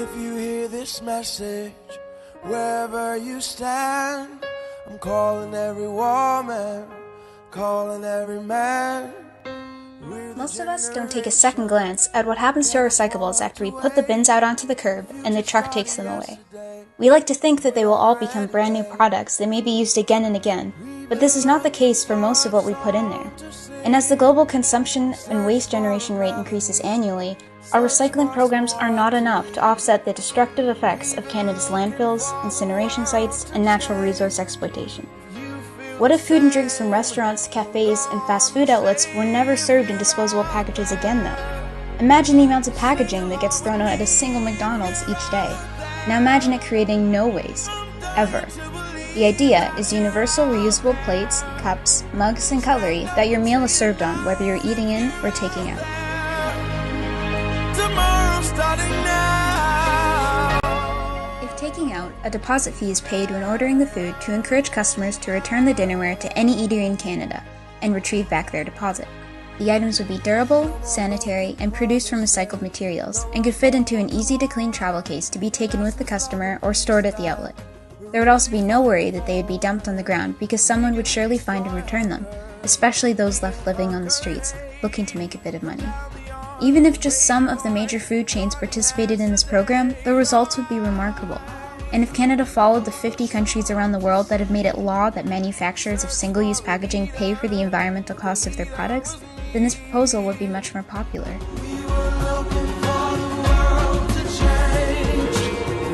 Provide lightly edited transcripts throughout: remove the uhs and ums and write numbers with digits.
If you hear this message, wherever you stand, I'm calling every woman, calling every man. Most of us don't take a second glance at what happens to our recyclables after we put the bins out onto the curb and the truck takes them away. We like to think that they will all become brand new products that may be used again and again, but this is not the case for most of what we put in there. And as the global consumption and waste generation rate increases annually, our recycling programs are not enough to offset the destructive effects of Canada's landfills, incineration sites, and natural resource exploitation. What if food and drinks from restaurants, cafes, and fast food outlets were never served in disposable packages again, though? Imagine the amounts of packaging that gets thrown out at a single McDonald's each day. Now imagine it creating no waste, ever. The idea is universal reusable plates, cups, mugs, and cutlery that your meal is served on, whether you're eating in or taking out. If taking out, a deposit fee is paid when ordering the food to encourage customers to return the dinnerware to any eatery in Canada and retrieve back their deposit. The items would be durable, sanitary, and produced from recycled materials, and could fit into an easy-to-clean travel case to be taken with the customer or stored at the outlet. There would also be no worry that they would be dumped on the ground because someone would surely find and return them, especially those left living on the streets, looking to make a bit of money. Even if just some of the major food chains participated in this program, the results would be remarkable. And if Canada followed the 50 countries around the world that have made it law that manufacturers of single-use packaging pay for the environmental costs of their products, then this proposal would be much more popular.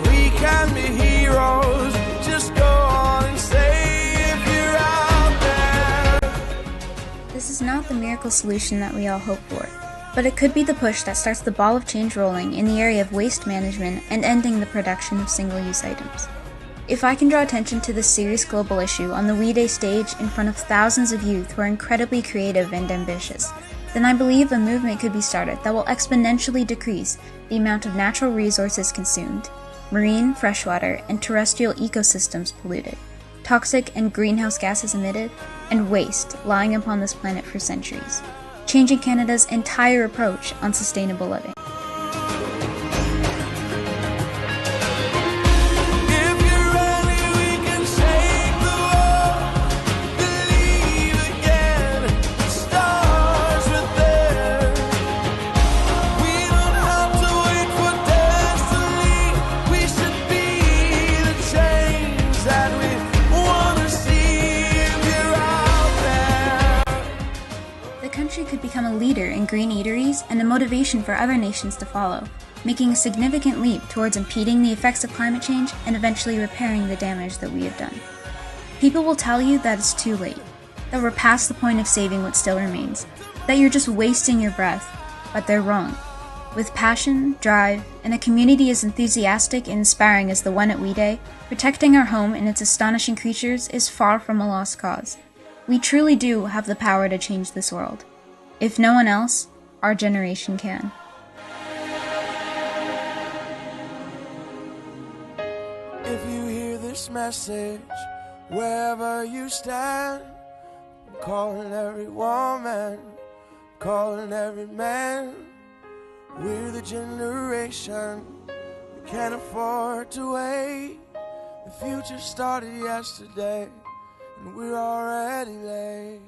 We can be heroes, just go on and say if you're out there. This is not the miracle solution that we all hope for, but it could be the push that starts the ball of change rolling in the area of waste management and ending the production of single-use items. If I can draw attention to this serious global issue on the We Day stage in front of thousands of youth who are incredibly creative and ambitious, then I believe a movement could be started that will exponentially decrease the amount of natural resources consumed, marine, freshwater, and terrestrial ecosystems polluted, toxic and greenhouse gases emitted, and waste lying upon this planet for centuries, changing Canada's entire approach on sustainable living. Could become a leader in green eateries and a motivation for other nations to follow, making a significant leap towards impeding the effects of climate change and eventually repairing the damage that we have done. People will tell you that it's too late, that we're past the point of saving what still remains, that you're just wasting your breath, but they're wrong. With passion, drive, and a community as enthusiastic and inspiring as the one at We Day, protecting our home and its astonishing creatures is far from a lost cause. We truly do have the power to change this world. If no one else, our generation can. If you hear this message, wherever you stand, I'm calling every woman, calling every man. We're the generation that can't afford to wait. The future started yesterday, and we're already late.